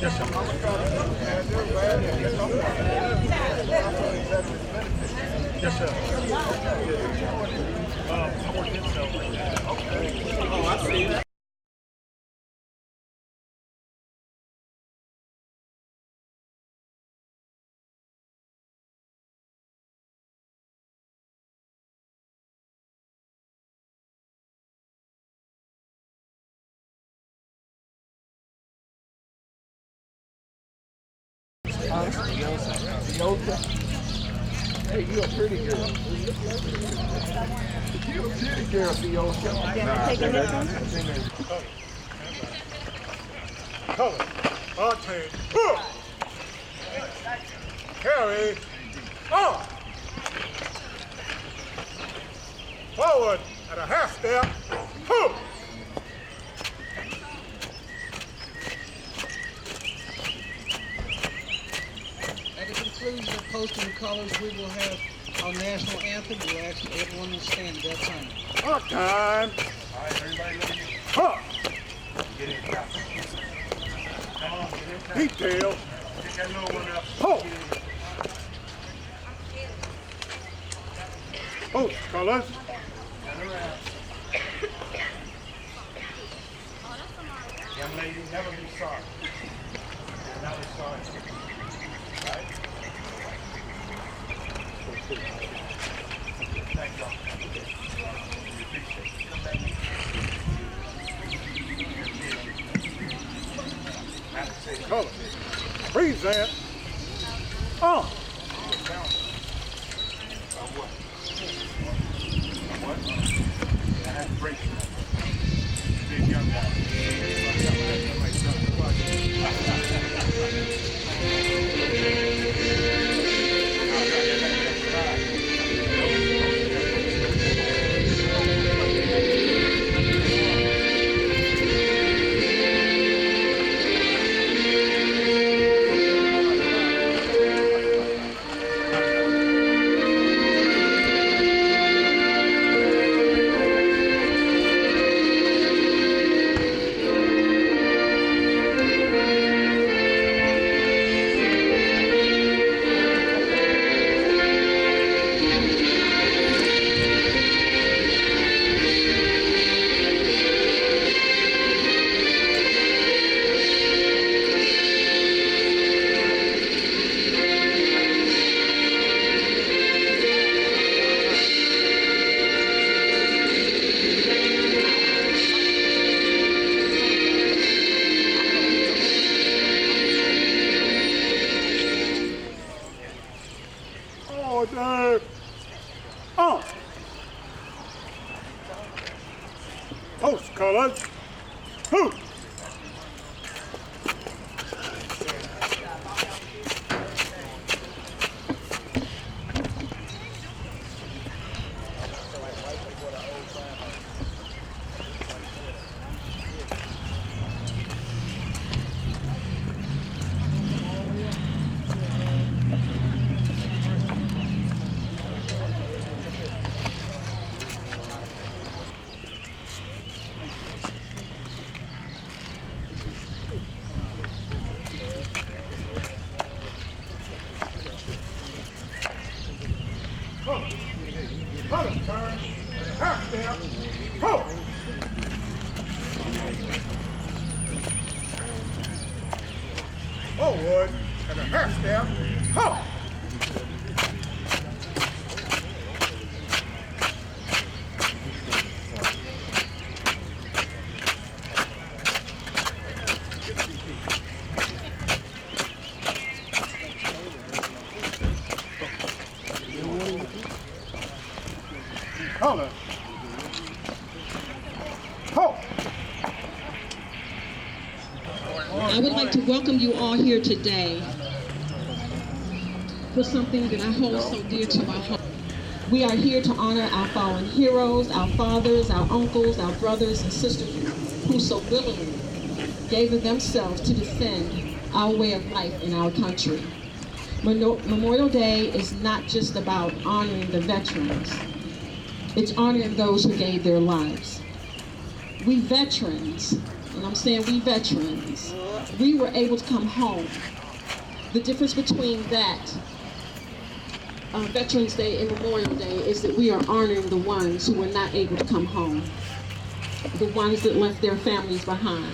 Yes, sir. Yes, sir. I work himself right now. Okay. Oh, I see that. Yoga. Hey, you're a pretty girl. You're a pretty girl, Fiona. Take a look. Color. Auntie. Carry. On. Forward at a half step. Hook. At the conclusion of posting the colors, we will have our national anthem. We'll ask everyone to stand at that time. On time. All right, everybody ready? Huh. Get in. Come on, get in. Detail. Get that little one up. Ho. Post colors. Young lady, never be sorry. Never be sorry. Right? Thank y'all. We appreciate it. Come back. Have to say color. Present. On. What? What? I have to break it. Big young guy. Order. On. Post colors. Who? Forward and a half step. Ho! Color. Ho! I would like to welcome you all here today for something that I hold so dear to my heart. We are here to honor our fallen heroes, our fathers, our uncles, our brothers and sisters who so willingly gave of themselves to defend our way of life in our country. Memorial Day is not just about honoring the veterans. It's honoring those who gave their lives. We veterans, and I'm saying we veterans, we were able to come home. The difference between that Veterans Day and Memorial Day is that we are honoring the ones who were not able to come home, the ones that left their families behind.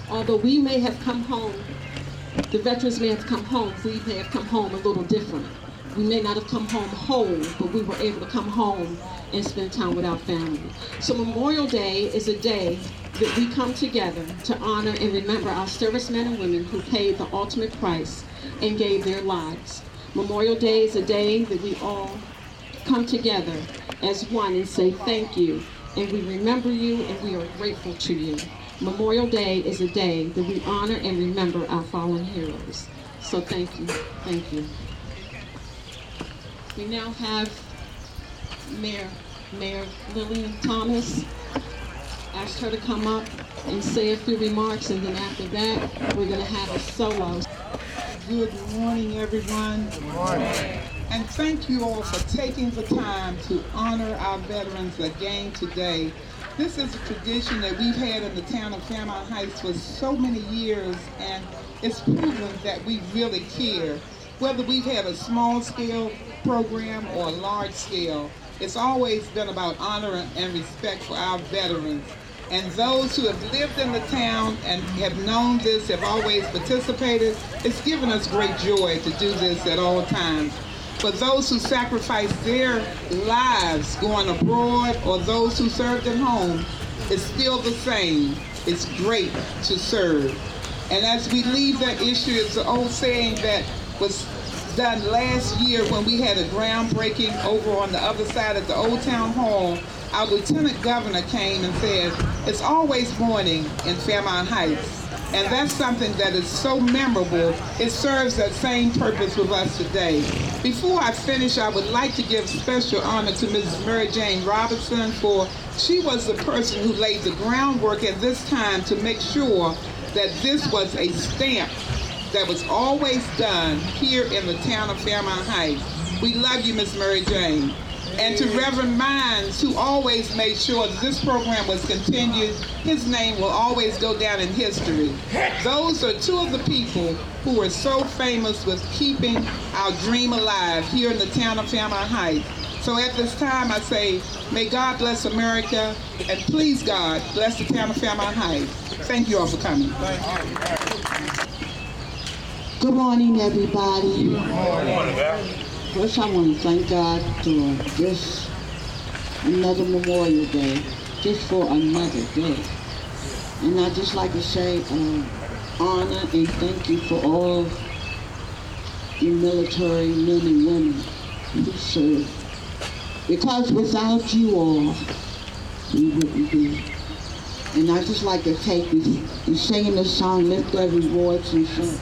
Although we may have come home, the veterans may have come home, we may have come home a little different. We may not have come home whole, but we were able to come home and spend time with our family. So Memorial Day is a day that we come together to honor and remember our servicemen and women who paid the ultimate price and gave their lives. Memorial Day is a day that we all come together as one and say thank you, and we remember you and we are grateful to you. Memorial Day is a day that we honor and remember our fallen heroes. So thank you, thank you. We now have Mayor Lillian Thomas. Asked her to come up and say a few remarks, and then after that, we're going to have a solo. Good morning, everyone. Good morning. And thank you all for taking the time to honor our veterans again today. This is a tradition that we've had in the town of Fairmount Heights for so many years, and it's proven that we really care. Whether we've had a small-scale program or a large-scale, it's always been about honor and respect for our veterans. And those who have lived in the town and have known this, have always participated, it's given us great joy to do this at all times. For those who sacrificed their lives going abroad or those who served at home, it's still the same. It's great to serve. And as we leave that issue, it's an old saying that was done last year when we had a groundbreaking over on the other side at the Old Town Hall. Our Lieutenant Governor came and said, it's always morning in Fairmount Heights. And that's something that is so memorable. It serves that same purpose with us today. Before I finish, I would like to give special honor to Mrs. Mary Jane Robinson, for she was the person who laid the groundwork at this time to make sure that this was a stamp that was always done here in the town of Fairmount Heights. We love you, Miss Mary Jane. And to Reverend Mines, who always made sure that this program was continued. His name will always go down in history. Those are two of the people who are so famous with keeping our dream alive here in the town of Fairmount Heights. So at this time I say, may God bless America, and please God, bless the town of Fairmount Heights. Thank you all for coming. Good morning, everybody. Good morning, Val. First, I want to thank God for this another Memorial Day, just for another day. And I'd just like to say honor and thank you for all the military men and women who serve. Because without you all, we wouldn't be. And I'd just like to take and singing this song, lift every voice and sing.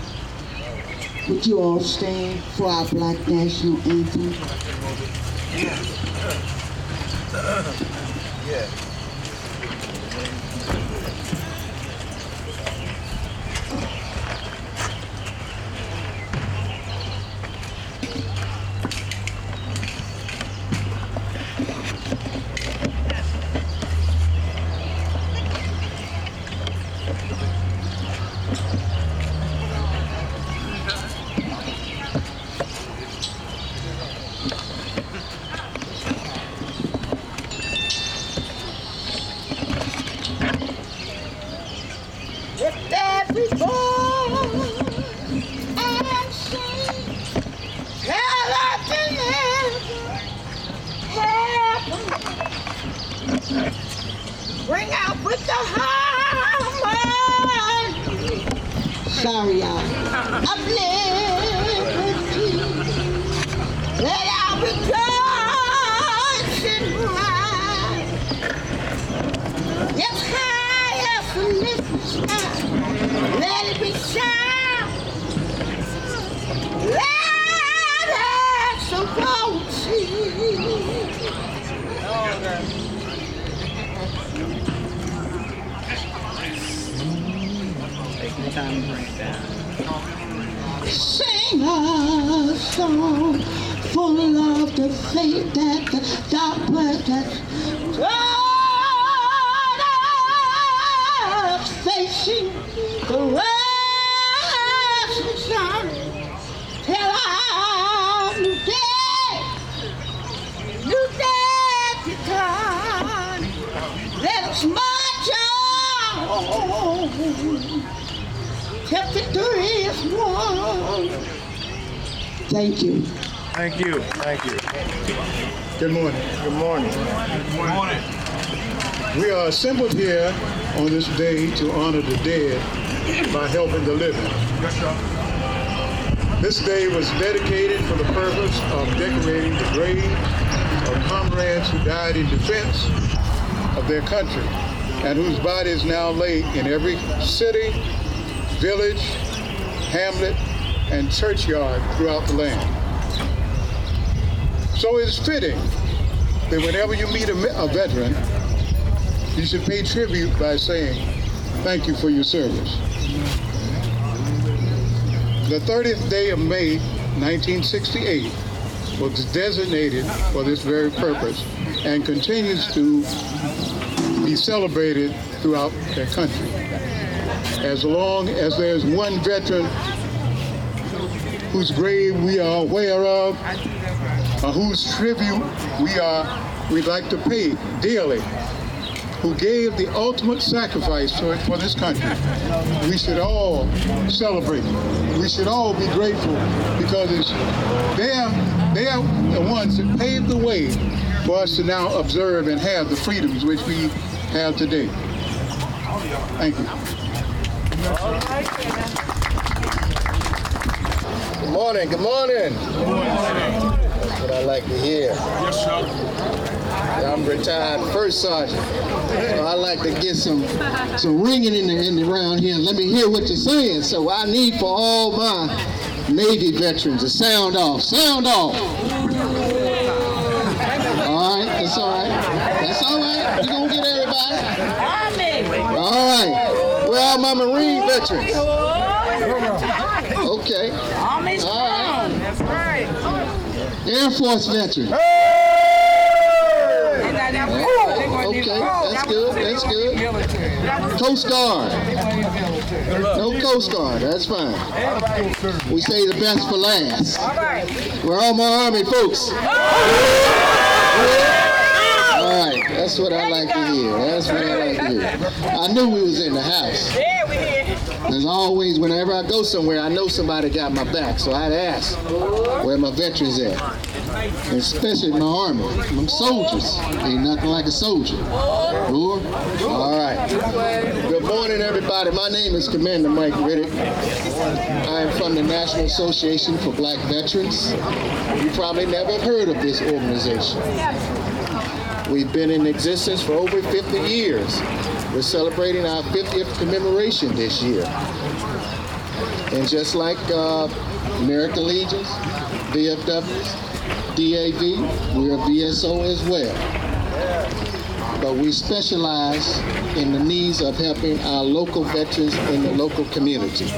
Would you all stand for our Black National Anthem? Yeah. Bring out with the harmony. Sorry, y'all. Of liberty. Let our rejoicing rise. It's high as the lifted sky. Let it be sound. Let us approach you. Time to bring it down. Sing a song full of the faith that the dark world that facing the world's sun till I'm new day to come. Let us march on till victory is won. Thank you. Thank you. Thank you. Good morning. Good morning. Good morning. We are assembled here on this day to honor the dead by helping the living. This day was dedicated for the purpose of decorating the grave of comrades who died in defense of their country and whose bodies now lay in every city, village, hamlet, and churchyard throughout the land. So it's fitting that whenever you meet a veteran, you should pay tribute by saying, thank you for your service. The 30th day of May, 1968 was designated for this very purpose and continues to be celebrated throughout the country. As long as there's one veteran whose grave we are aware of, or whose tribute we'd like to pay dearly, who gave the ultimate sacrifice for this country, we should all celebrate. We should all be grateful because they are the ones that paved the way for us to now observe and have the freedoms which we have today. Thank you. Good morning, good morning. That's what I like to hear. Yes, sir. I'm retired first sergeant, so I like to get some ringing in the round here. Let me hear what you're saying. So I need for all my Navy veterans a sound off. Sound off. All right, that's all right. That's all right. We're gonna get everybody. All right. Where are my Marine veterans? Okay. All right. That's right. Air Force veterans. Okay, that's good, that's good. Coast Guard. No Coast Guard, that's fine. We say the best for last. We're all my Army folks. All right, that's what I like to hear. That's what I like to hear. I knew we was in the house. There's always, whenever I go somewhere, I know somebody got my back, so I'd ask where my veterans at. And especially my Army, them soldiers. Ain't nothing like a soldier. All right. Good morning, everybody. My name is Commander Mike Riddick. I am from the National Association for Black Veterans. You probably never heard of this organization. We've been in existence for over 50 years. We're celebrating our 50th commemoration this year. And just like American Legions, VFWs, DAV, we're a VSO as well. But we specialize in the needs of helping our local veterans in the local community.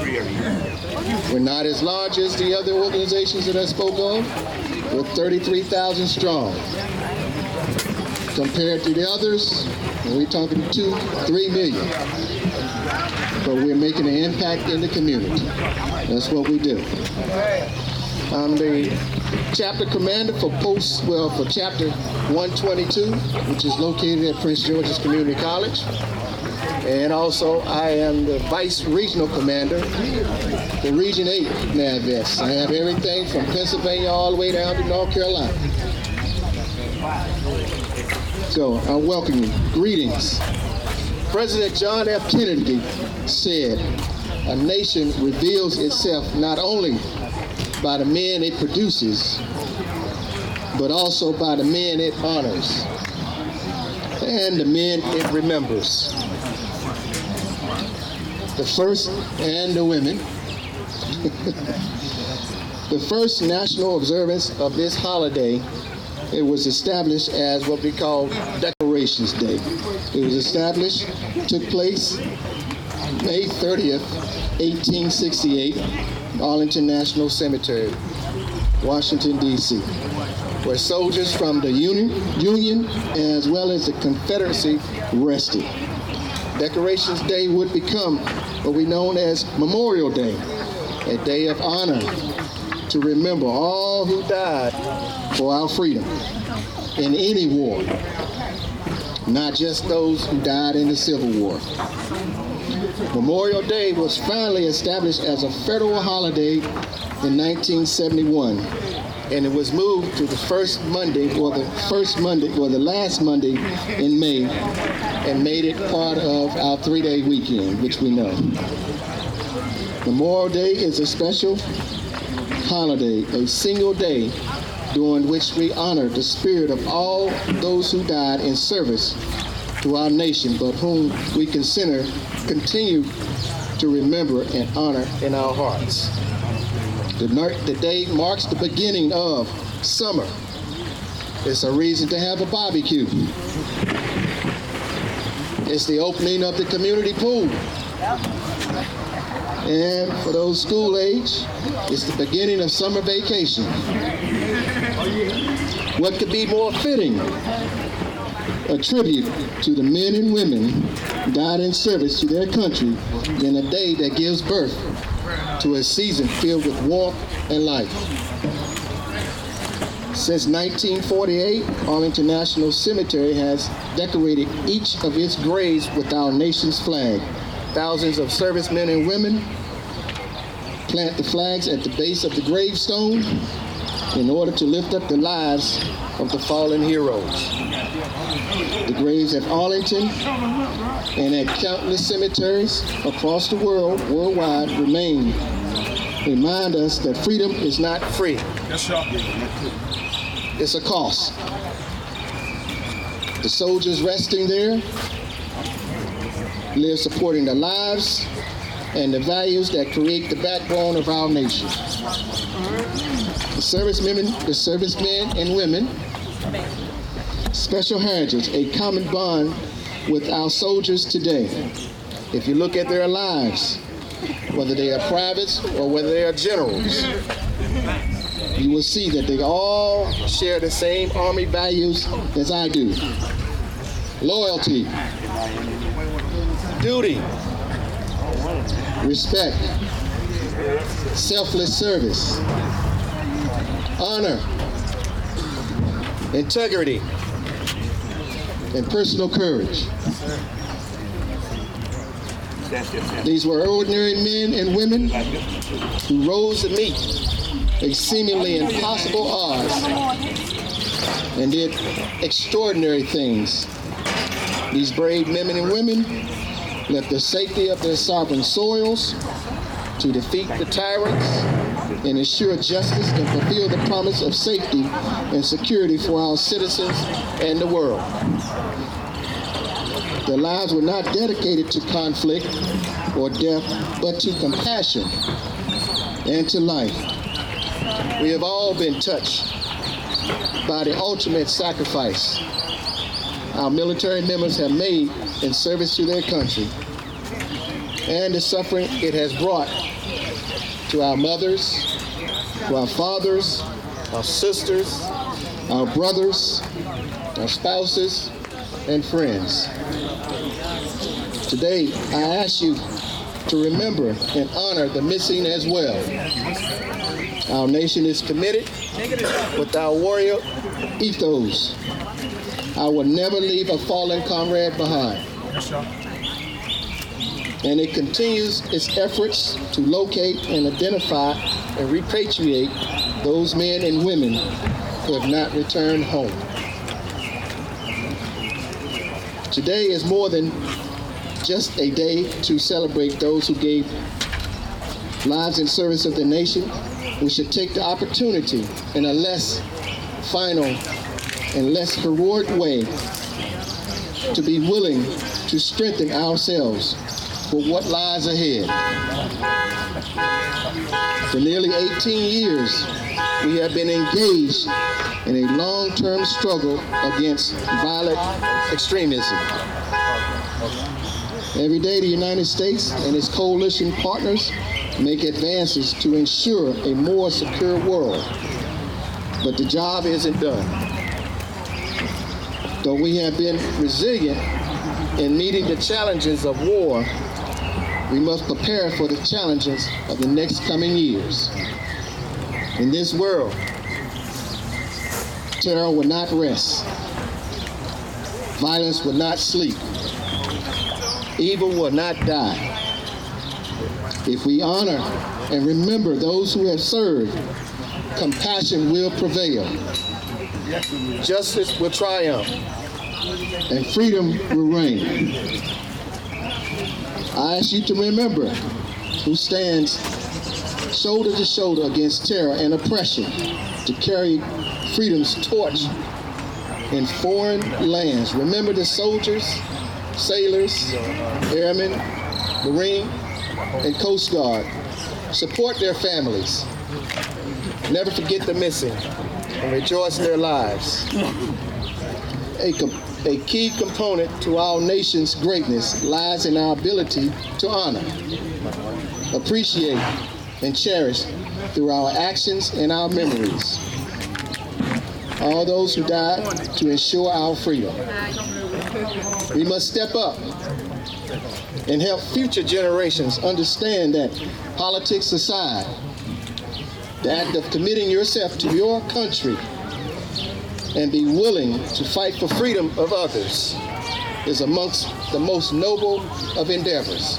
We're not as large as the other organizations that I spoke of. We're 33,000 strong. Compared to the others, we're talking 2-3 million. But we're making an impact in the community. That's what we do. I'm the chapter commander for chapter 122, which is located at Prince George's Community College. And also, I am the vice regional commander for Region 8 NAVVETS. I have everything from Pennsylvania all the way down to North Carolina. So, I welcome you. Greetings. President John F. Kennedy said, "A nation reveals itself not only by the men it produces, but also by the men it honors and the men it remembers." The first, and the women, the first national observance of this holiday, it was established as what we call Decorations Day. It was established, took place May 30th, 1868, Arlington National Cemetery. Washington, D.C., where soldiers from the Union as well as the Confederacy rested. Decorations Day would become what we know as Memorial Day, a day of honor to remember all who died for our freedom in any war, not just those who died in the Civil War. Memorial Day was finally established as a federal holiday in 1971, and it was moved to the last Monday in May, and made it part of our 3-day weekend, which we know. Memorial Day is a special holiday, a single day during which we honor the spirit of all those who died in service to our nation, but whom we continue to remember and honor in our hearts. The day marks the beginning of summer. It's a reason to have a barbecue. It's the opening of the community pool. And for those school age, it's the beginning of summer vacation. What could be more fitting? A tribute to the men and women who died in service to their country than a day that gives birth to a season filled with warmth and life. Since 1948, Arlington National Cemetery has decorated each of its graves with our nation's flag. Thousands of servicemen and women plant the flags at the base of the gravestone in order to lift up the lives of the fallen heroes. The graves at Arlington and at countless cemeteries across the world, worldwide, remind us that freedom is not free. It's a cost. The soldiers resting there live supporting the lives and the values that create the backbone of our nation. The servicemen and women, special heritage, a common bond with our soldiers today. If you look at their lives, whether they are privates or whether they are generals, you will see that they all share the same Army values as I do. Loyalty, duty, respect, selfless service, honor, integrity, and personal courage. These were ordinary men and women who rose to meet a seemingly impossible odds and did extraordinary things. These brave men and women left the safety of their sovereign soils to defeat the tyrants and ensure justice and fulfill the promise of safety and security for our citizens and the world. Their lives were not dedicated to conflict or death, but to compassion and to life. We have all been touched by the ultimate sacrifice our military members have made in service to their country and the suffering it has brought to our mothers, to our fathers, our sisters, our brothers, our spouses, and friends. Today, I ask you to remember and honor the missing as well. Our nation is committed with our warrior ethos. I will never leave a fallen comrade behind. And it continues its efforts to locate and identify and repatriate those men and women who have not returned home. Today is more than just a day to celebrate those who gave lives in service of the nation. We should take the opportunity in a less final and less heroic way to be willing to strengthen ourselves for what lies ahead. For nearly 18 years, we have been engaged in a long-term struggle against violent extremism. Every day, the United States and its coalition partners make advances to ensure a more secure world But the job isn't done. Though we have been resilient in meeting the challenges of war, we must prepare for the challenges of the next coming years. In this world, terror will not rest. Violence will not sleep. Evil will not die. If we honor and remember those who have served, compassion will prevail. Justice will triumph. And freedom will reign. I ask you to remember who stands shoulder to shoulder against terror and oppression to carry freedom's torch in foreign lands. Remember the soldiers, sailors, airmen, Marine, and Coast Guard. Support their families. Never forget the missing and rejoice in their lives. A key component to our nation's greatness lies in our ability to honor, appreciate, and cherish through our actions and our memories all those who died to ensure our freedom. We must step up and help future generations understand that, politics aside, the act of committing yourself to your country and be willing to fight for freedom of others is amongst the most noble of endeavors.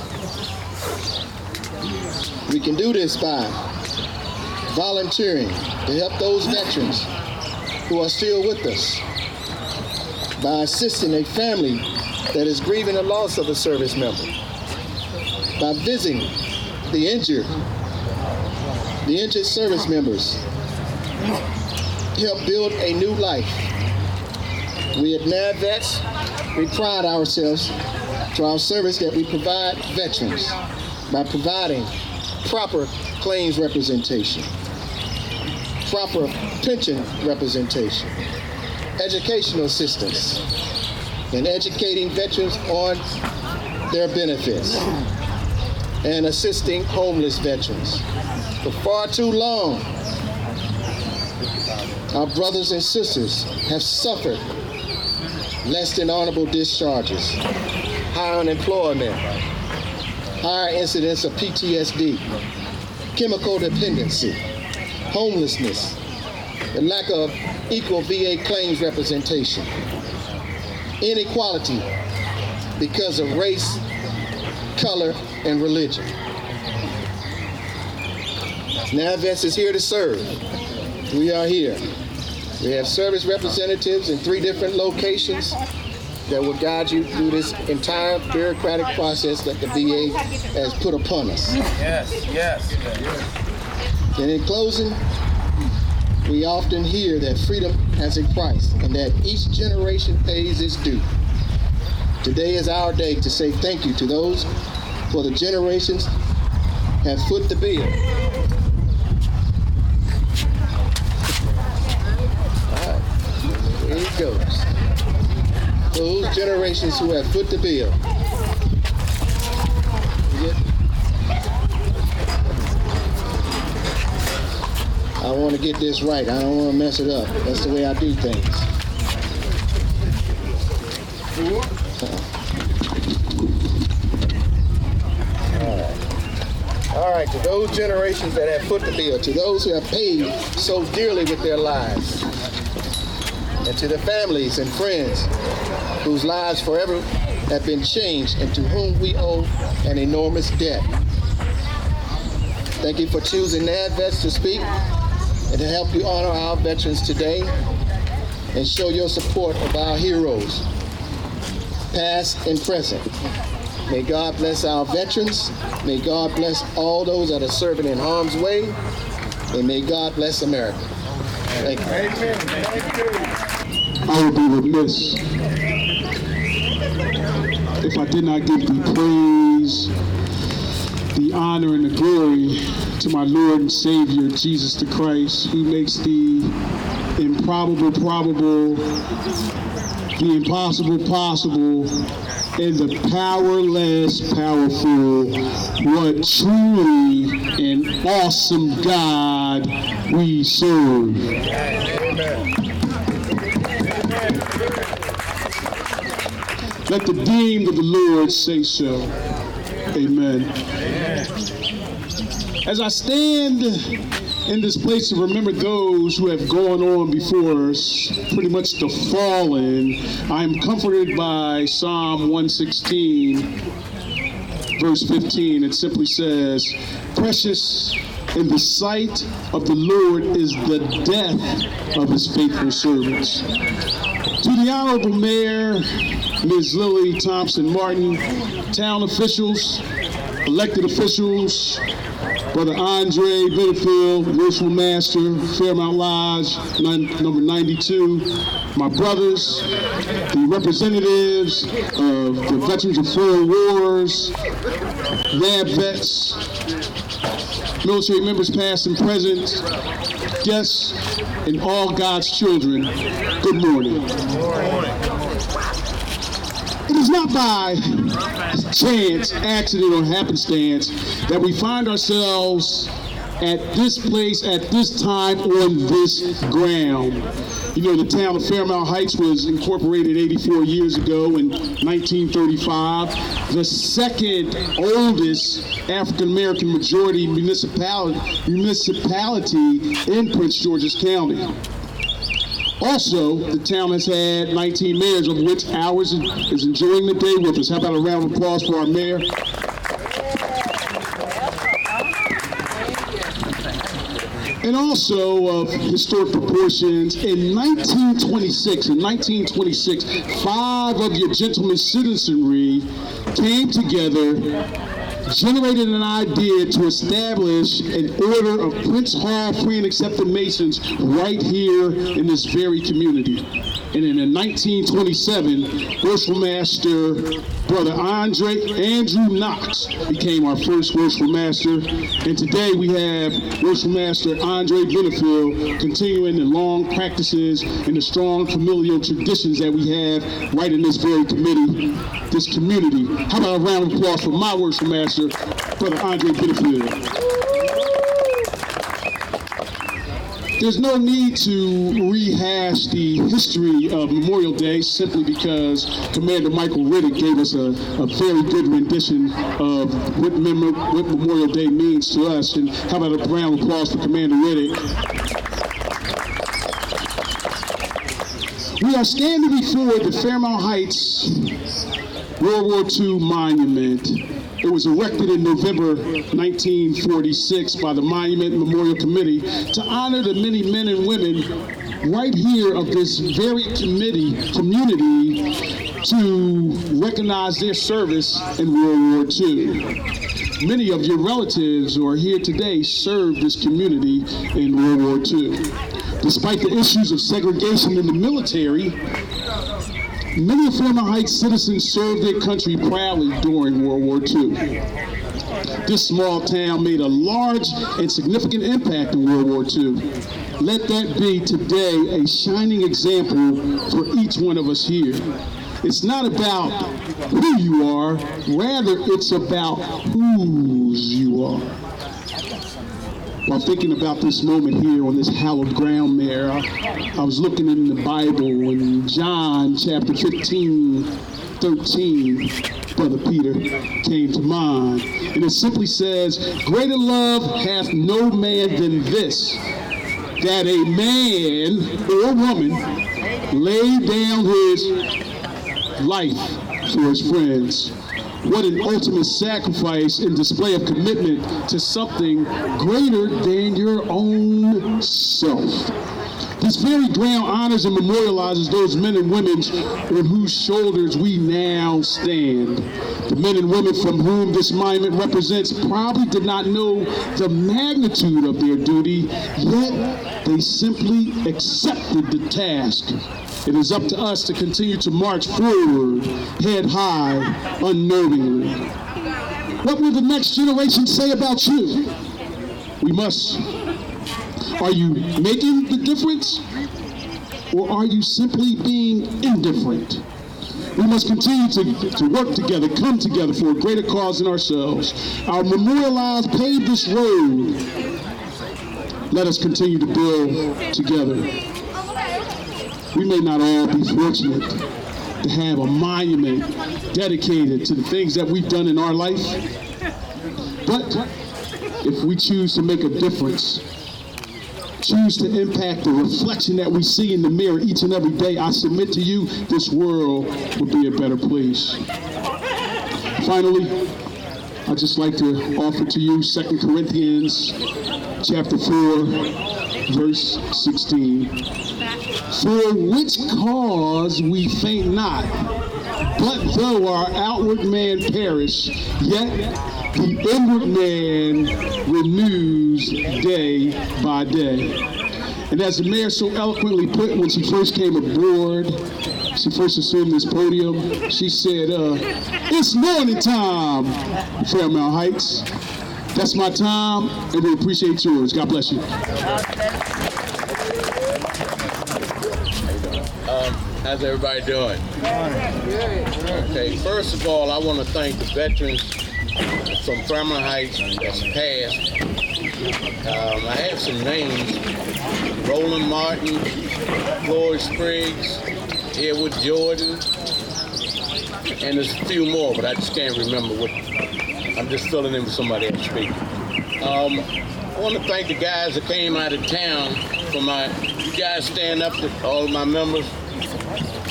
We can do this by volunteering to help those veterans who are still with us, by assisting a family that is grieving the loss of a service member, by visiting the injured service members, help build a new life. We at NAVVETS, we pride ourselves to our service that we provide veterans by providing proper claims representation, proper pension representation, educational assistance, and educating veterans on their benefits, and assisting homeless veterans. For far too long, our brothers and sisters have suffered less than honorable discharges, high unemployment, higher incidence of PTSD, chemical dependency, homelessness, the lack of equal VA claims representation, inequality because of race, color, and religion. NAVVETS is here to serve. We are here. We have service representatives in 3 different locations that will guide you through this entire bureaucratic process that the VA has put upon us. Yes. And in closing, we often hear that freedom has a price and that each generation pays its due. Today is our day to say thank you to those for the generations have foot the bill. All right, there it goes. Those generations who have foot the bill. I want to get this right. I don't want to mess it up. That's the way I do things. All right, to those generations that have foot the bill, to those who have paid so dearly with their lives, and to the families and friends whose lives forever have been changed and to whom we owe an enormous debt. Thank you for choosing NAVVETS to speak and to help you honor our veterans today and show your support of our heroes, past and present. May God bless our veterans. May God bless all those that are serving in harm's way. And may God bless America. Thank you. Amen. Thank you. I would be remiss if I did not give the praise, the honor, and the glory to my Lord and Savior, Jesus the Christ, who makes the improbable probable, the impossible possible, and the powerless powerful. What truly an awesome God we serve. Let the redeemed of the Lord say so. Amen. As I stand in this place to remember those who have gone on before us, pretty much the fallen, I am comforted by Psalm 116, verse 15. It simply says, "Precious in the sight of the Lord is the death of his faithful servants." To the Honorable Mayor, Ms. Lily Thompson Martin, town officials, elected officials, Brother Andre Benefield, Worshipful Master, Fairmount Lodge, number 92, my brothers, the representatives of the Veterans of Foreign Wars, lab vets, military members past and present, guests, and all God's children, good morning. It is not by chance, accident, or happenstance that we find ourselves at this place, at this time, on this ground. You know, the town of Fairmount Heights was incorporated 84 years ago in 1935, the second oldest African-American majority municipality in Prince George's County. Also, the town has had 19 mayors, of which ours is enjoying the day with us. How about a round of applause for our mayor? And also of historic proportions, in 1926, 5 of your gentlemen's citizenry came together, generated an idea to establish an order of Prince Hall Free and Accepted Masons right here in this very community. And in 1927, Worshipful Master Brother Andrew Knox became our first Worshipful Master. And today we have Worshipful Master Andre Benefield continuing the long practices and the strong familial traditions that we have right in this very community. How about a round of applause for my Worshipful Master, Brother Andre Benefield. There's no need to rehash the history of Memorial Day simply because Commander Michael Riddick gave us a very good rendition of what Memorial Day means to us. And how about a round of applause for Commander Riddick? We are standing before the Fairmount Heights World War II monument. It was erected in November 1946 by the Monument and Memorial Committee to honor the many men and women right here of this very community to recognize their service in World War II. Many of your relatives who are here today served this community in World War II. Despite the issues of segregation in the military, many of Fairmount Heights citizens served their country proudly during World War II. This small town made a large and significant impact in World War II. Let that be today a shining example for each one of us here. It's not about who you are, rather it's about whose you are. While thinking about this moment here on this hallowed ground, Mayor, I was looking in the Bible in John chapter 15:13, Brother Peter came to mind. And it simply says, "Greater love hath no man than this, that a man or woman lay down his life for his friends." What an ultimate sacrifice and display of commitment to something greater than your own self. This very ground honors and memorializes those men and women on whose shoulders we now stand. The men and women from whom this monument represents probably did not know the magnitude of their duty, yet they simply accepted the task. It is up to us to continue to march forward, head high, unnervingly. What will the next generation say about you? We must. Are you making the difference? or are you simply being indifferent? We must continue to work together, come together for a greater cause than ourselves. Our memorialized paved this road. Let us continue to build together. We may not all be fortunate to have a monument dedicated to the things that we've done in our life, but if we choose to make a difference, choose to impact the reflection that we see in the mirror each and every day, I submit to you, this world will be a better place. Finally, I'd just like to offer to you 2 Corinthians chapter 4, verse 16. For which cause we faint not, but though our outward man perish, yet the inward man renews day by day. And as the mayor so eloquently put when she first came aboard, she first assumed this podium, she said, it's morning time, Fairmount Heights. That's my time, and we appreciate yours. God bless you. How's everybody doing? Okay, first of all, I want to thank the veterans from Fairmount Heights that's passed. I have some names: Roland Martin, Floyd Spriggs, Edward Jordan, and there's a few more, but I just can't remember what. I'm just filling in with somebody else speaking. I want to thank the guys that came out of town for my. You guys stand up, to all of my members.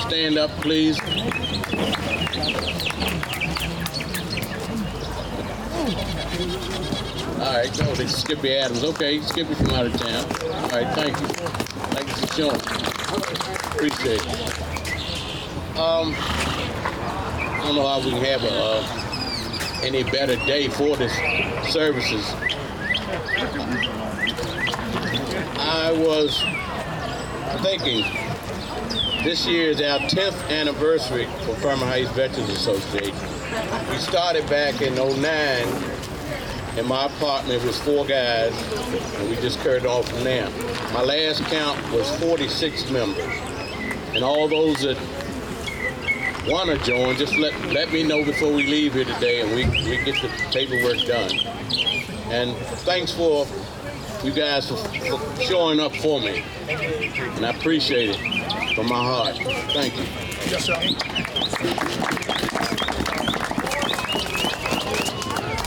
Stand up, please. All right, no, they Skippy Adams. Okay, Skippy from out of town. All right, thank you. Thank you for showing. Appreciate it. I don't know how we can have any better day for this services. I was thinking this year is our 10th anniversary for Fairmount Heights Veterans Association. We started back in '09. In my apartment was 4 guys, and we just carried on from there. My last count was 46 members. And all those that want to join, just let me know before we leave here today, and we get the paperwork done. And thanks for you guys for showing up for me. And I appreciate it from my heart. Thank you. Yes, sir.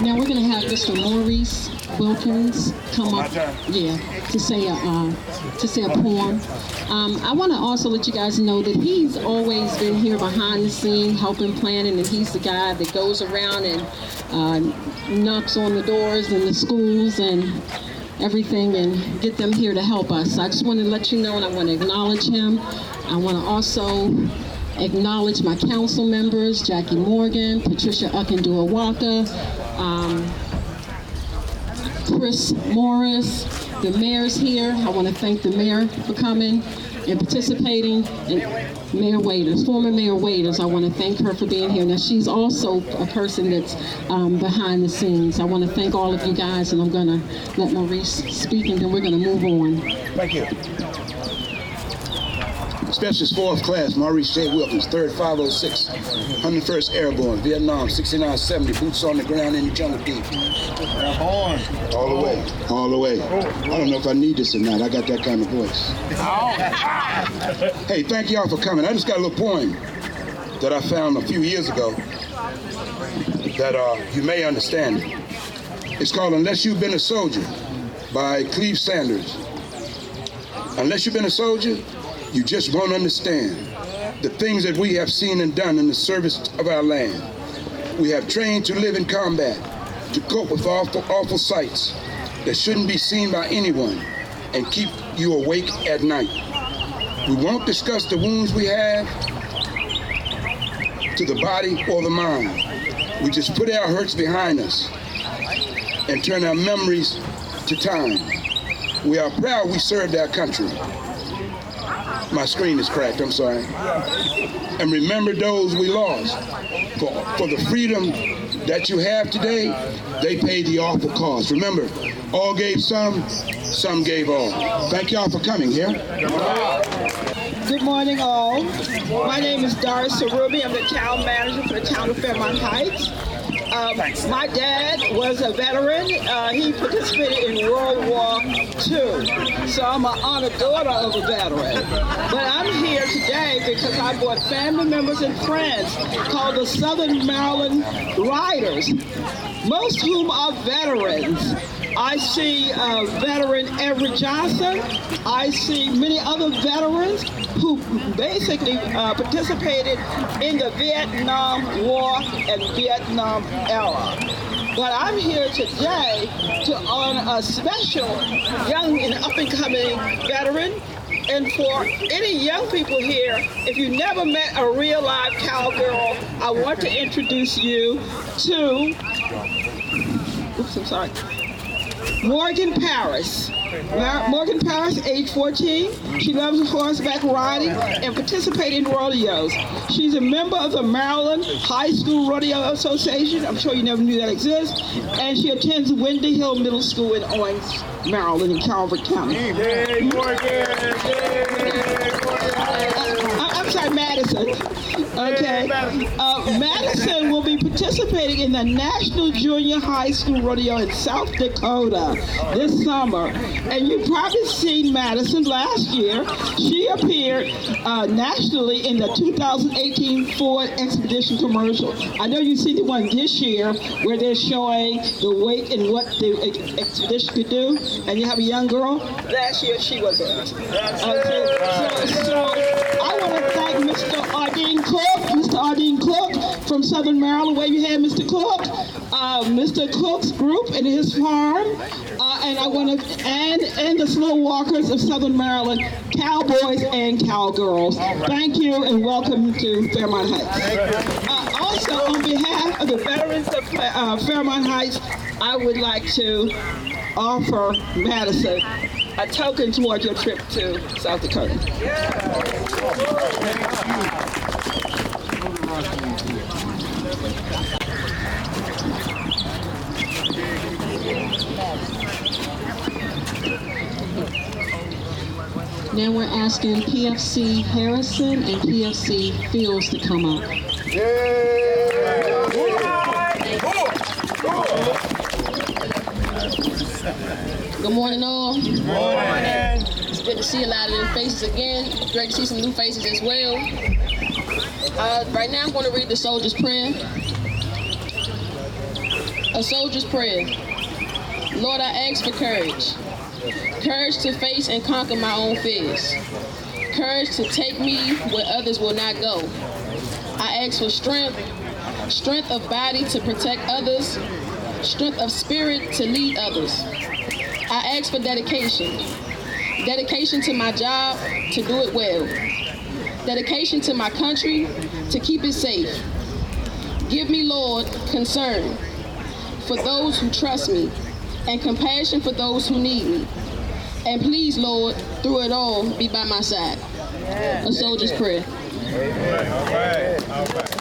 Now we're going to have Mr. Maurice Wilkins come up, to say a poem. I want to also let you guys know that he's always been here behind the scene, helping planning, and he's the guy that goes around and knocks on the doors in the schools and everything and get them here to help us. I just want to let you know, and I want to acknowledge him. I want to also acknowledge my council members, Jackie Morgan, Patricia Ukendua-Waka, Chris Morris, the mayor's here. I want to thank the mayor for coming and participating, and Mayor Waiters, former Mayor Waiters. I want to thank her for being here. Now, she's also a person that's behind the scenes. I want to thank all of you guys, and I'm going to let Maurice speak, and then we're going to move on. Thank you. Specialist 4th Class, Maurice J. Wilkins, 3rd 506, 101st Airborne, Vietnam, 6970, boots on the ground in the jungle deep. Airborne. All the way, all the way. I don't know if I need this or not. I got that kind of voice. Hey, thank y'all for coming. I just got a little poem that I found a few years ago that you may understand. It's called Unless You've Been a Soldier by Cleve Sanders. Unless you've been a soldier, you just won't understand the things that we have seen and done in the service of our land. We have trained to live in combat, to cope with awful sights that shouldn't be seen by anyone and keep you awake at night. We won't discuss the wounds we have to the body or the mind. We just put our hurts behind us and turn our memories to time. We are proud we served our country. My screen is cracked, I'm sorry. And remember those we lost. For the freedom that you have today, they paid the awful cost. Remember, all gave some gave all. Thank y'all for coming here. Good morning, all. My name is Doris Sarubi. I'm the town manager for the town of Fairmount Heights. My dad was a veteran. He participated in World War II, so I'm an honored daughter of a veteran. But I'm here today because I brought family members and friends called the Southern Maryland Riders, most whom are veterans. I see veteran Everett Johnson. I see many other veterans who basically participated in the Vietnam War and Vietnam era. But I'm here today to honor a special young and up-and-coming veteran. And for any young people here, if you never met a real live cowgirl, I want to introduce you to, Morgan Paris. Morgan Paris, age 14. She loves horseback riding and participates in rodeos. She's a member of the Maryland High School Rodeo Association. I'm sure you never knew that exists. And she attends Windy Hill Middle School in Owings, Maryland, in Calvert County. Yay, Morgan! I'm sorry, Madison. Okay. Madison will be participating in the National Junior High School Rodeo in South Dakota this summer. And you've probably seen Madison last year. She appeared nationally in the 2018 Ford Expedition commercial. I know you see the one this year where they're showing the weight and what the expedition could do. And you have a young girl. Last year she was there. So I want to thank Mr. Ardeen Cook, from Southern Maryland. Wave your hand, Mr. Cook. Mr. Cook's group and his farm, and I want to and the slow walkers of Southern Maryland, cowboys and cowgirls. Thank you and welcome to Fairmount Heights. Also, on behalf of the veterans of Fairmount Heights, I would like to offer Madison a token toward your trip to South Dakota. Now we're asking PFC Harrison and PFC Fields to come up. Good morning, all. Good morning. It's good to see a lot of new faces again. Great to see some new faces as well. Right now I'm going to read the Soldier's Prayer. A Soldier's Prayer. Lord, I ask for courage. Courage to face and conquer my own fears. Courage to take me where others will not go. I ask for strength. Strength of body to protect others. Strength of spirit to lead others. I ask for dedication. Dedication to my job to do it well. Dedication to my country to keep it safe. Give me, Lord, concern for those who trust me and compassion for those who need me. And please, Lord, through it all, be by my side. A Soldier's Prayer. Amen. All right. All right.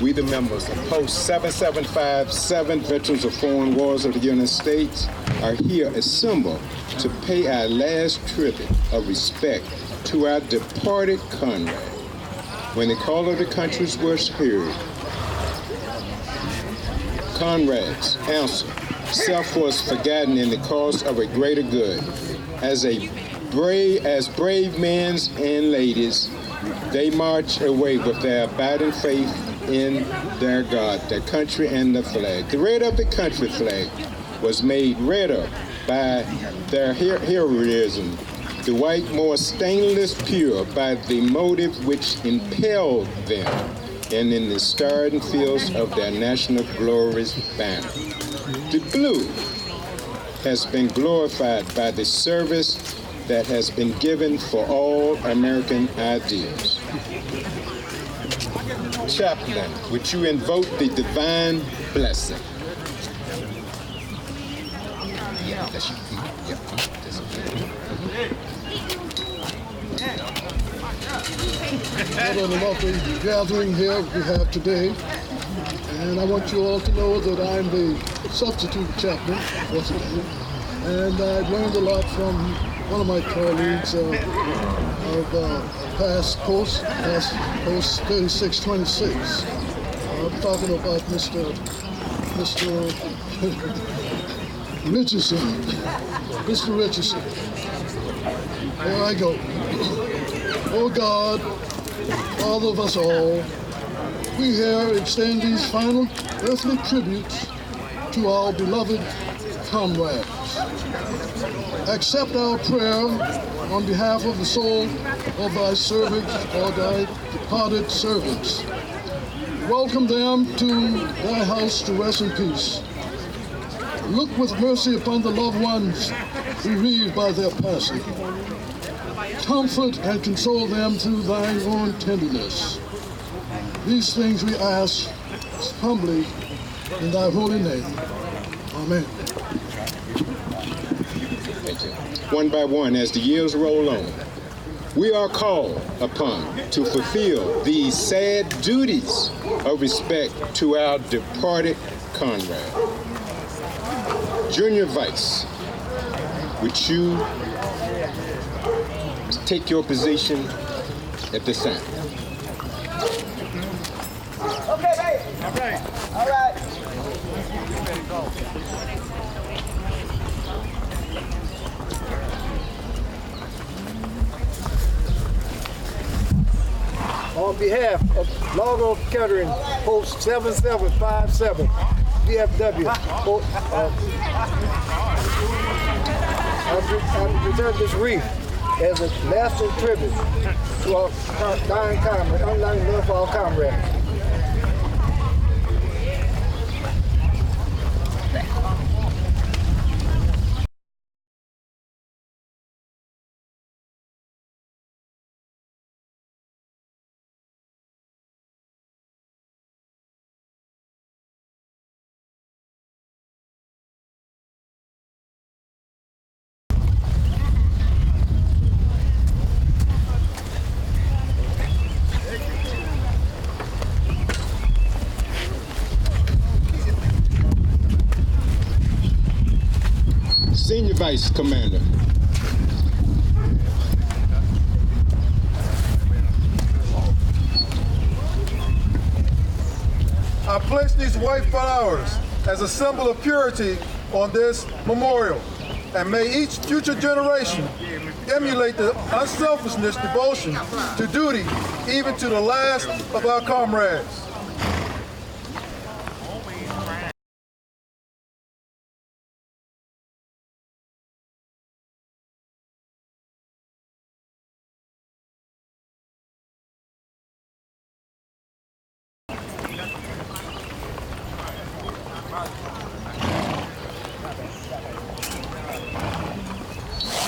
We, the members of Post 7757, Veterans of Foreign Wars of the United States, are here assembled to pay our last tribute of respect to our departed comrade. When the call of the country was heard, comrades answered, self was forgotten in the cause of a greater good. As brave men and ladies, they march away with their abiding faith in their God, their country, and the flag. The red of the country flag was made redder by their heroism, the white more stainless pure by the motive which impelled them, and in the starred fields of their national glory's banner. The blue has been glorified by the service that has been given for all American ideals. Chaplain, would you invoke the divine blessing? What an lovely gathering here we have today. And I want you all to know that I'm the substitute chaplain for today. And I've learned a lot from one of my colleagues of past post 3626. I'm talking about Mr. Richardson. Mr. Richardson. There I go. Oh God, Father of us all, we here extend these final earthly tributes to our beloved comrades. Accept our prayer on behalf of the soul of thy servants or thy departed servants. Welcome them to thy house to rest in peace. Look with mercy upon the loved ones bereaved by their passing. Comfort and console them through thine own tenderness. These things we ask humbly in thy holy name. Amen. Thank you. One by one, as the years roll on, we are called upon to fulfill these sad duties of respect to our departed comrade. Junior Vice, would you take your position at this time? Okay, babe. All right. All right. On behalf of Largo Kettering, Post 7757, DFW, I present this wreath as a lasting tribute to our dying comrades, undying love for our comrades. Senior Vice Commander. I place these white flowers as a symbol of purity on this memorial, and may each future generation emulate the unselfishness devotion to duty, even to the last of our comrades.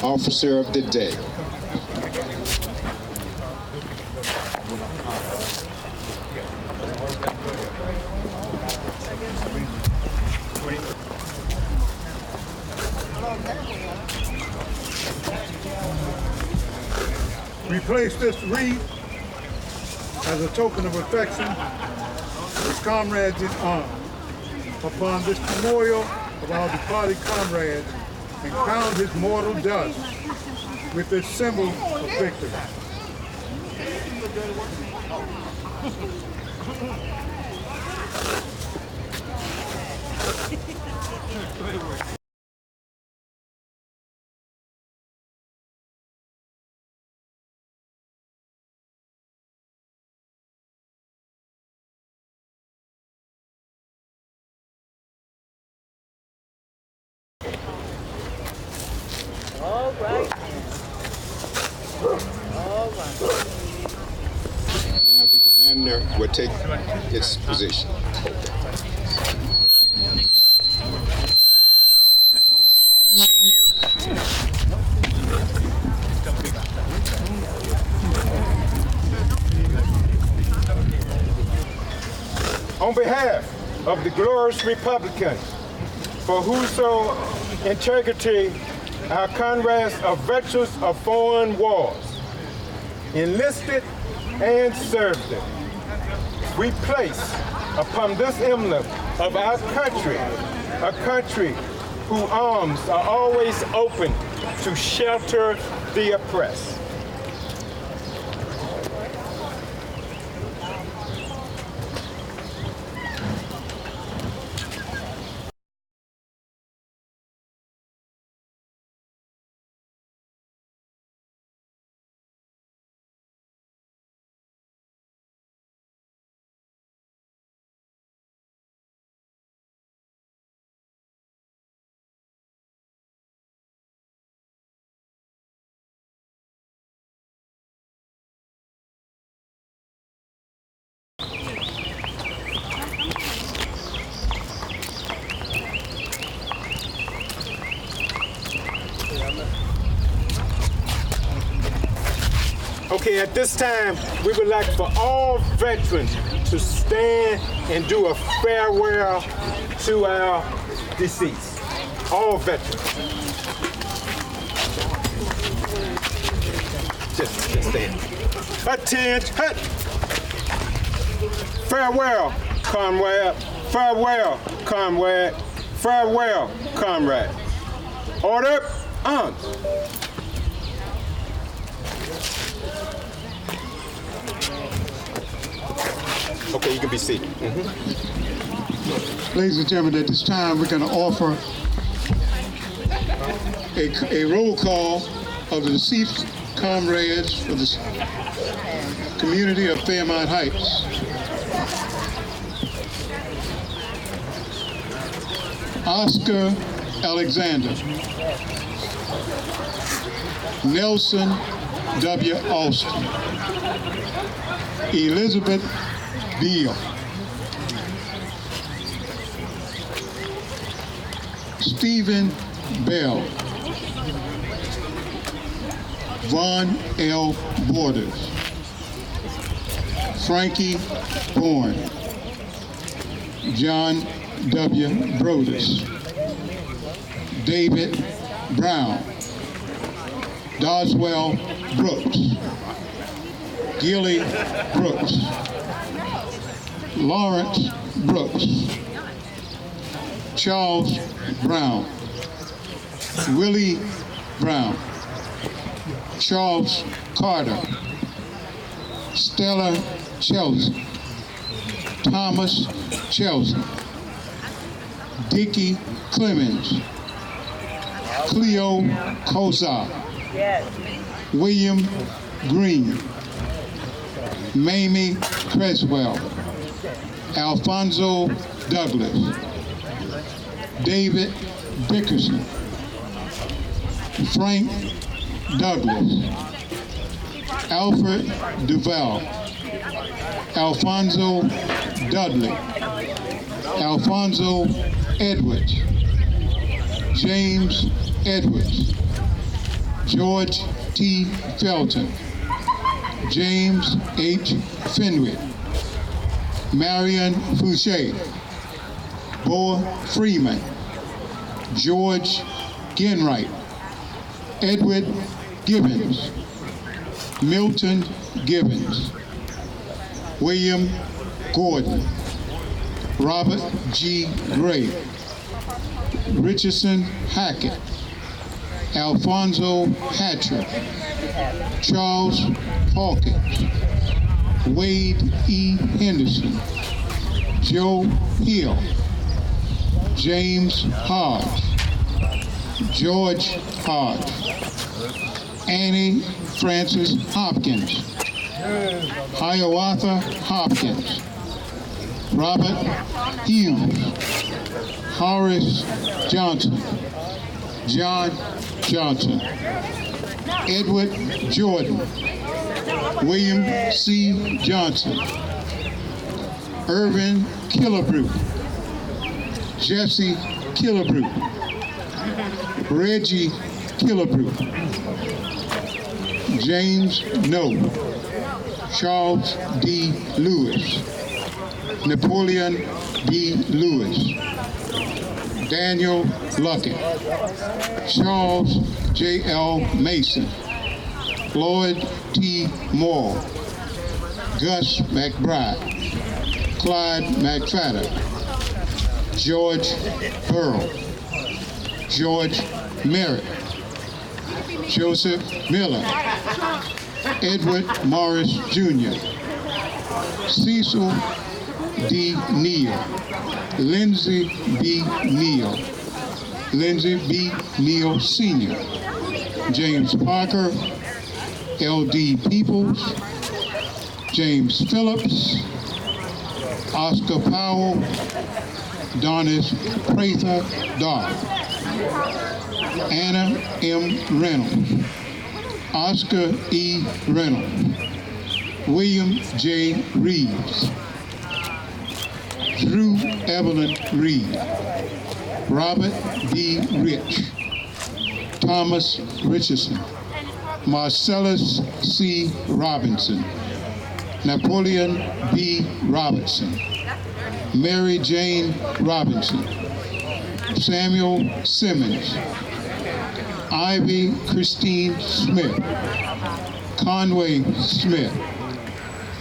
Officer of the Day. We place this wreath as a token of affection as comrades in arms upon this memorial of our departed comrades, and crown his mortal dust with this symbol of victory. Now the commander will take its position. On behalf of the glorious Republicans, for whoso integrity our comrades of veterans of foreign wars, enlisted and served them, we place upon this emblem of our country, a country whose arms are always open to shelter the oppressed. Okay, at this time, we would like for all veterans to stand and do a farewell to our deceased. All veterans. Just stand. Attention! Farewell, comrade. Farewell, comrade. Farewell, comrade. Order, arms. Okay, you can be seated. Ladies and gentlemen, at this time, we're going to offer a roll call of the deceased comrades for the community of Fairmount Heights. Oscar Alexander, Nelson W. Austin, Elizabeth Beal, Stephen Bell, Vaughn L. Borders, Frankie Bourne, John W. Brodus, David Brown, Doswell Brooks, Gilly Brooks, Lawrence Brooks, Charles Brown, Willie Brown, Charles Carter, Stella Chelsea, Thomas Chelsea, Dickie Clemens, Cleo Kozar, William Green, Mamie Creswell, Alfonso Douglas, David Dickerson, Frank Douglas, Alfred Duval, Alfonso Dudley, Alfonso Edwards, James Edwards, George T. Felton, James H. Fenwick, Marion Fouché, Boa Freeman, George Genwright, Edward Gibbons, Milton Gibbons, William Gordon, Robert G. Gray, Richardson Hackett, Alfonso Hatcher, Charles Hawkins, Wade E. Henderson, Joe Hill, James Hodge, George Hodge, Annie Francis Hopkins, Hiawatha Hopkins, Robert Hughes, Horace Johnson, John Johnson, Edward Jordan, William C. Johnson, Irvin Killebrew, Jesse Killebrew, Reggie Killebrew, James No, Charles D. Lewis, Napoleon D. Lewis, Daniel Luckett, Charles J.L. Mason, Lloyd T. Moore, Gus McBride, Clyde McFadden, George Burrow, George Merritt, Joseph Miller, Edward Morris Jr., Cecil D. Neal, Lindsay B. Neal, Lindsay B. Neal Sr., James Parker, L.D. Peoples, James Phillips, Oscar Powell, Donis Prather Dodd, Anna M. Reynolds, Oscar E. Reynolds, William J. Reeves, Drew Evelyn Reed, Robert D. Rich, Thomas Richardson, Marcellus C. Robinson, Napoleon B. Robertson, Mary Jane Robinson, Samuel Simmons, Ivy Christine Smith, Conway Smith,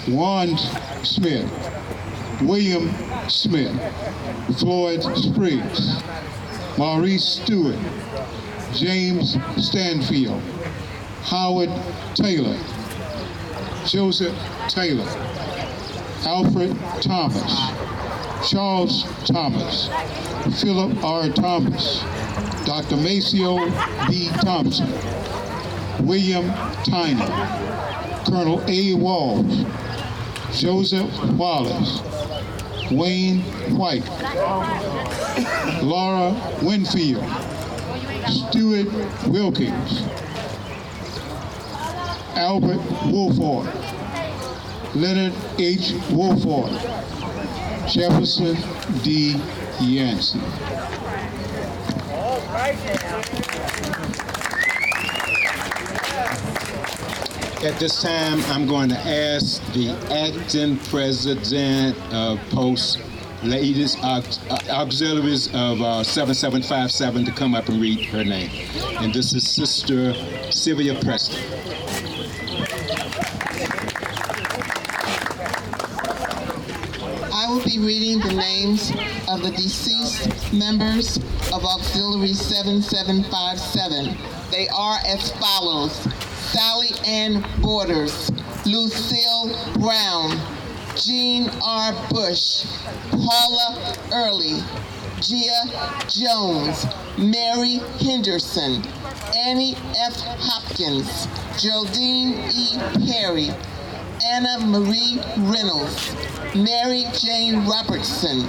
Juan Smith, William Smith, Floyd Spriggs, Maurice Stewart, James Stanfield, Howard Taylor, Joseph Taylor, Alfred Thomas, Charles Thomas, Philip R. Thomas, Dr. Maceo B. Thompson, William Tyner, Colonel A. Walls, Joseph Wallace, Wayne White, Laura Winfield, Stuart Wilkins, Albert Wolford, Leonard H. Wolford, Jefferson D. Yancey. At this time, I'm going to ask the acting president of Post Ladies Auxiliaries of 7757 to come up and read her name. And this is Sister Sylvia Preston. I will be reading the names of the deceased members of Auxiliary 7757. They are as follows: Sally Ann Borders, Lucille Brown, Jean R. Bush, Paula Early, Gia Jones, Mary Henderson, Annie F. Hopkins, Geraldine E. Perry, Anna Marie Reynolds, Mary Jane Robertson,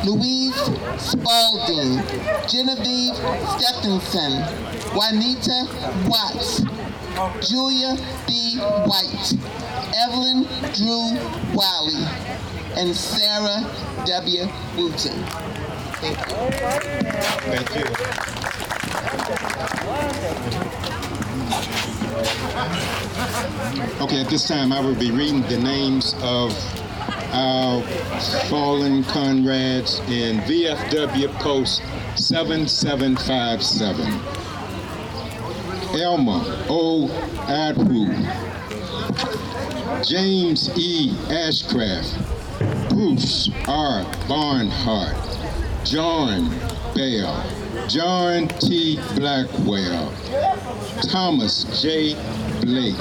Louise Spalding, Genevieve Stephenson, Juanita Watts, Julia B. White, Evelyn Drew Wiley, and Sarah W. Wooten. Thank you. Thank you. Okay, at this time I will be reading the names of our fallen comrades in VFW Post 7757. Elma O. Adhu, James E. Ashcraft, Bruce R. Barnhart, John Bell, John T. Blackwell, Thomas J. Blake,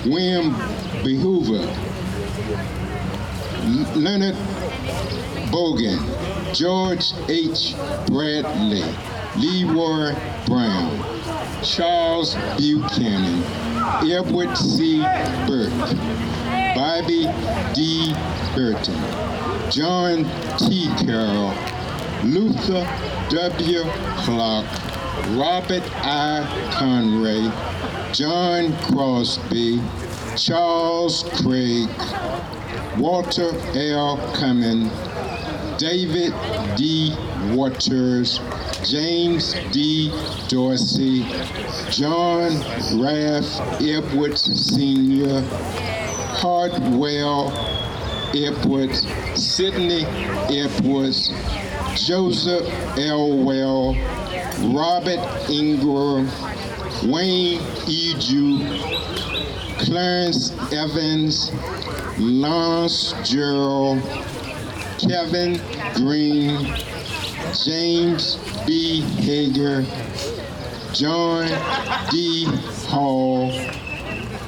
William Behoover, Leonard Bogan, George H. Bradley, Leroy Brown, Charles Buchanan, Edward C. Burke, Bobby D. Burton, John T. Carroll, Luther W. Clark, Robert I. Conray, John Crosby, Charles Craig, Walter L. Cummins, David D. Waters, James D. Dorsey, John Ralph Edwards Sr., Hartwell Edwards, Sidney Edwards, Joseph Elwell, Robert Ingram, Wayne E. Jew, Clarence Evans, Lance Gerald, Kevin Green, James B. Hager, John D. Hall,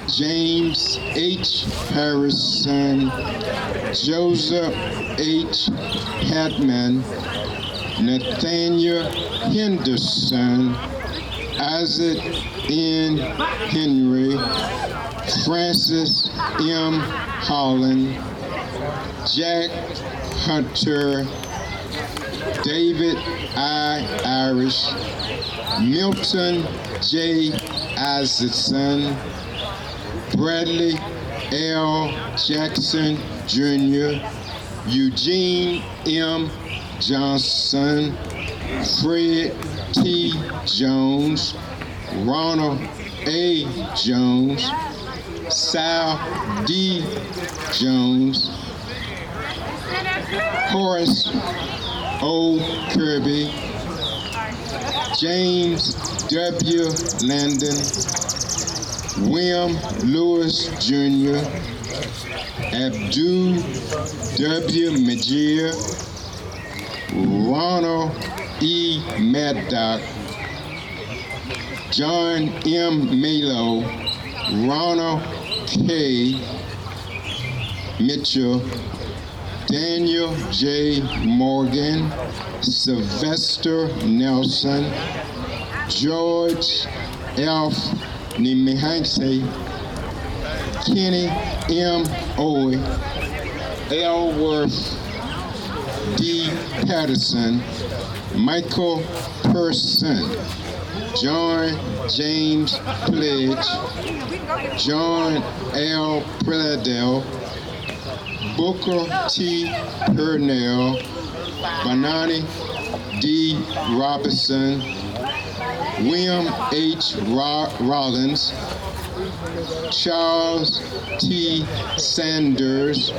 James H. Harrison, Joseph H. Hatman, Nathaniel Henderson, Isaac N. Henry, Francis M. Holland, Jack Hunter, David I. Irish, Milton J. Isaacson, Bradley L. Jackson Jr., Eugene M. Johnson, Fred T. Jones, Ronald A. Jones, Sal D. Jones, Horace O. Kirby, James W. Landon, William Lewis Jr., Abdul W. Majir, Ronald E. Maddock, John M. Malo, Ronald K. Mitchell, Daniel J. Morgan, Sylvester Nelson, George F. Nimihanse, Kenny M. Owe, Elworth D. Patterson, Michael Person, John James Pledge, John L. Pradell, Booker T. Purnell, Banani D. Robinson, William H. Rollins, Charles T. Sanders,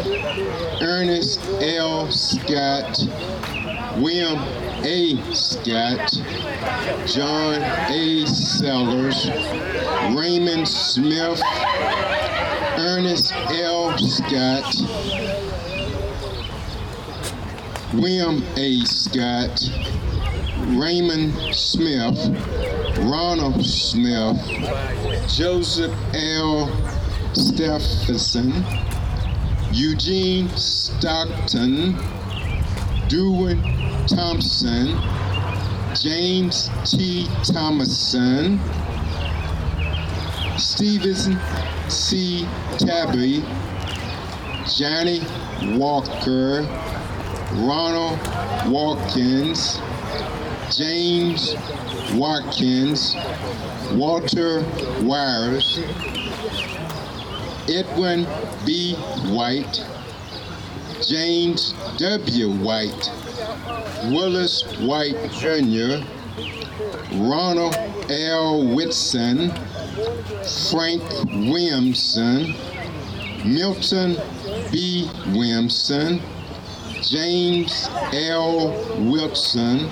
Ernest L. Scott, William A. Scott, John A. Sellers, Raymond Smith, Ernest L. Scott, William A. Scott, Raymond Smith, Ronald Smith, Joseph L. Stephenson, Eugene Stockton, Dewey Thompson, James T. Thomason, Stevenson C. Tabby, Johnny Walker, Ronald Watkins, James Watkins, Walter Wires, Edwin B. White, James W. White, Willis White Jr., Ronald L. Whitson, Frank Williamson, Milton B. Williamson, James L. Wilson,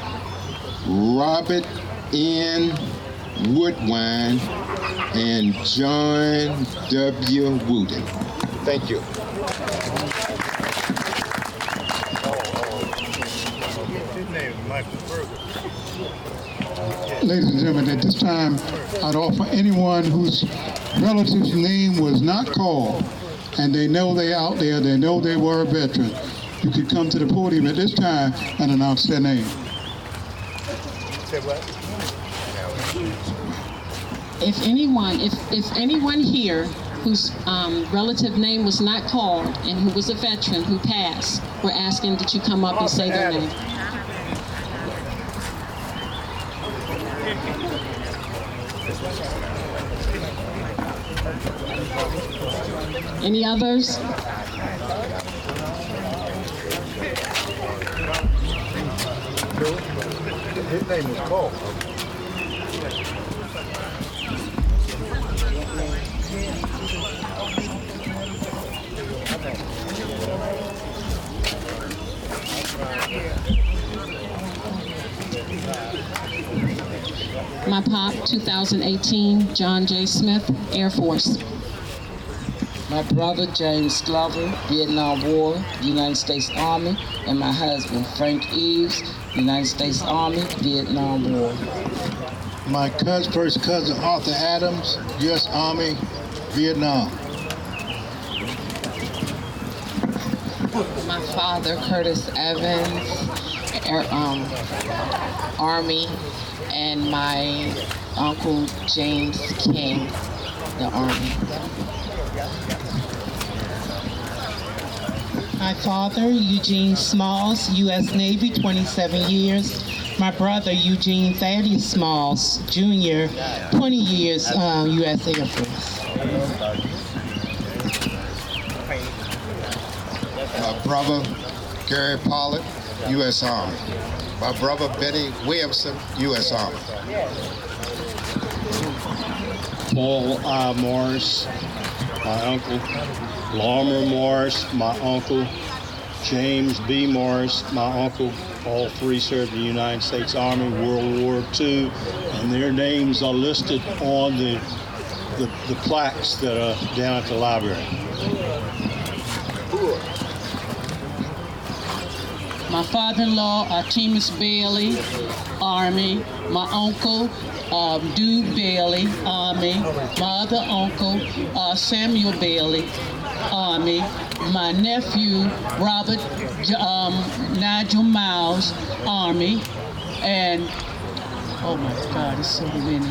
Robert N. Woodwine, and John W. Wooten. Thank you. Ladies and gentlemen, at this time, I'd offer anyone whose relative's name was not called, and they know they're out there, they know they were a veteran, you could come to the podium at this time and announce their name. If anyone here whose relative name was not called and who was a veteran who passed, we're asking that you come up and say their name. Any others? His name was Cole. My pop, 2018, John J. Smith, Air Force. My brother, James Glover, Vietnam War, United States Army, and my husband, Frank Eves, United States Army, Vietnam War. My first cousin, Arthur Adams, U.S. Army, Vietnam. My father, Curtis Evans, Army, and my uncle, James King, the Army. My father, Eugene Smalls, U.S. Navy, 27 years. My brother, Eugene Thaddeus Smalls, Jr., 20 years, U.S. Air Force. My brother, Gary Pollard, U.S. Army. My brother, Benny Williamson, U.S. Army. Paul Morris, my uncle. Lorimer Morris, my uncle. James B. Morris, my uncle. All three served in the United States Army, World War II, and their names are listed on the plaques that are down at the library. My father-in-law, Artemus Bailey, Army. My uncle, Dude Bailey, Army. My other uncle, Samuel Bailey, Army. My nephew, Robert Nigel Miles, Army. And, oh my God, there's so many.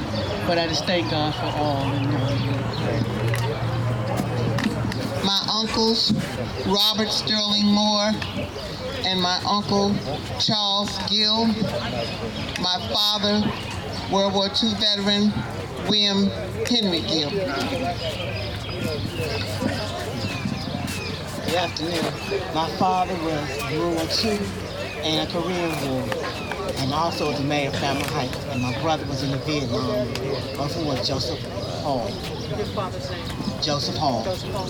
But I just thank God for all. My uncles, Robert Sterling Moore, and my uncle, Charles Gill. My father, World War II veteran, William Henry Gill. Good afternoon. My father was World War II and a Korean War, and also was the mayor of Fairmount Heights. And my brother was in the Vietnam. Both of them was Joseph Hall. Your father's name? Joseph Hall. Joseph Hall.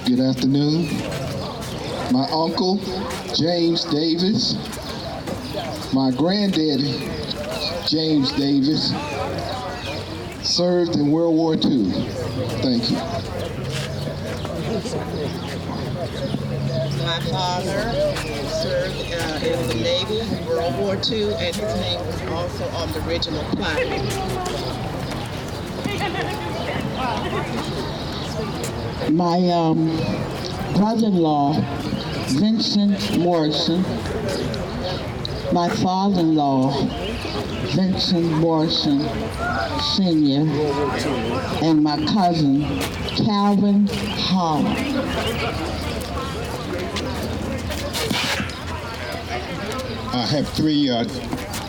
Good afternoon. My uncle, James Davis. My granddaddy, James Davis, served in World War II. Thank you. My father served in the Navy, World War II, and his name was also on the original plaque. My brother-in-law, Vincent Morrison. My father-in-law, Vincent Morrison Sr., and my cousin, Calvin Holland. I have three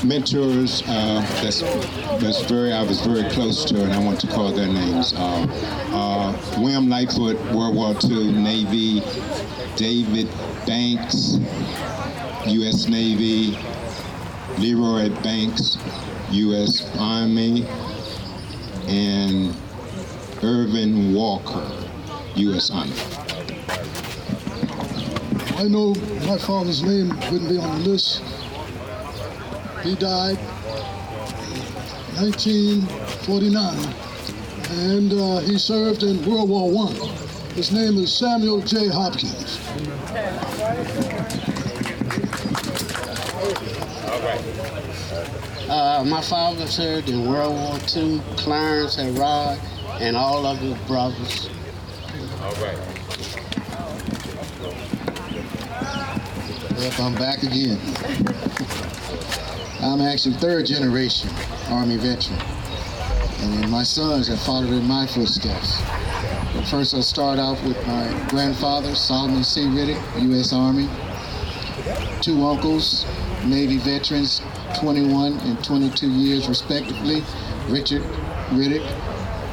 mentors I was very close to, and I want to call their names. William Lightfoot, World War II, Navy. David Banks, U.S. Navy. Leroy Banks, U.S. Army. And Irvin Walker, U.S. Army. I know my father's name wouldn't be on the list. He died in 1949, and he served in World War I. His name is Samuel J. Hopkins. My father served in World War II, Clarence and Rod, and all of his brothers. All right. Yep, I'm back again. I'm actually third generation Army veteran. And my sons have followed in my footsteps. But first I'll start off with my grandfather, Solomon C. Riddick, U.S. Army. Two uncles, Navy veterans, 21 and 22 years respectively, Richard Riddick,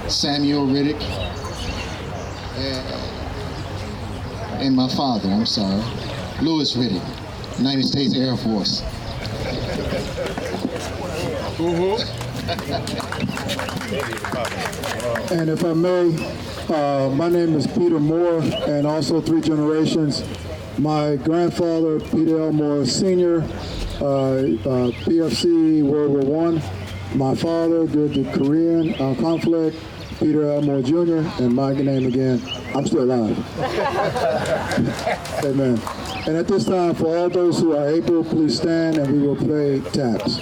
Samuel Riddick, and my father, Louis Riddick, United States Air Force. And if I may, my name is Peter Moore, and also 3 generations. My grandfather, Peter L. Moore Sr., PFC World War I. My father did the Korean conflict, Peter L. Moore Jr., and my name again, I'm still alive. Amen. And at this time, for all those who are able, please stand and we will play taps.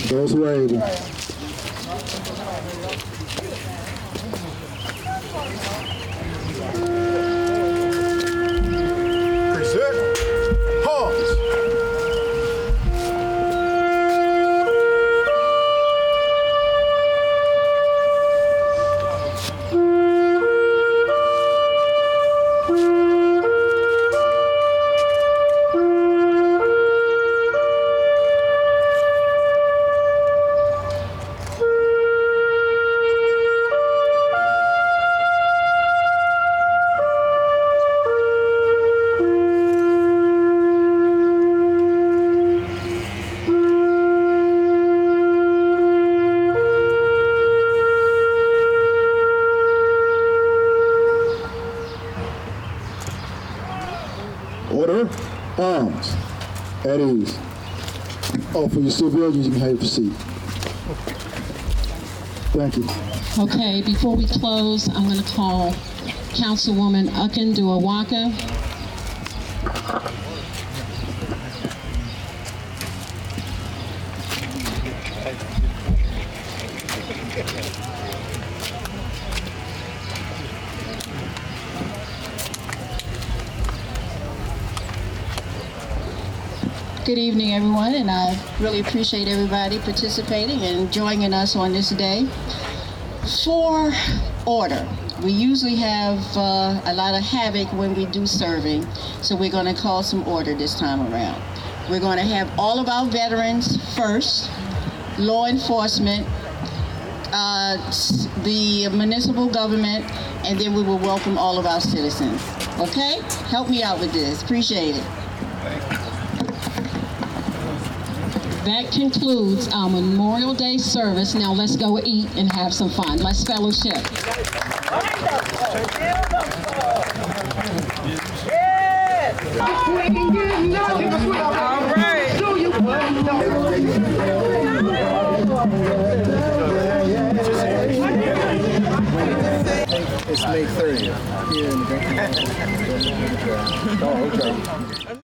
Those who are able. Present Hans. Order, arms, at ease. Oh, for your civilians, you can have your seat. Thank you. Okay, before we close, I'm going to call Councilwoman Akinduawaka. Good evening, everyone, and I really appreciate everybody participating and joining us on this day. For order, we usually have a lot of havoc when we do serving, so we're going to call some order this time around. We're going to have all of our veterans first, law enforcement, the municipal government, and then we will welcome all of our citizens. Okay? Help me out with this. Appreciate it. That concludes our Memorial Day service. Now let's go eat and have some fun. Let's fellowship. It's May 30th here in the Grand. Oh, okay.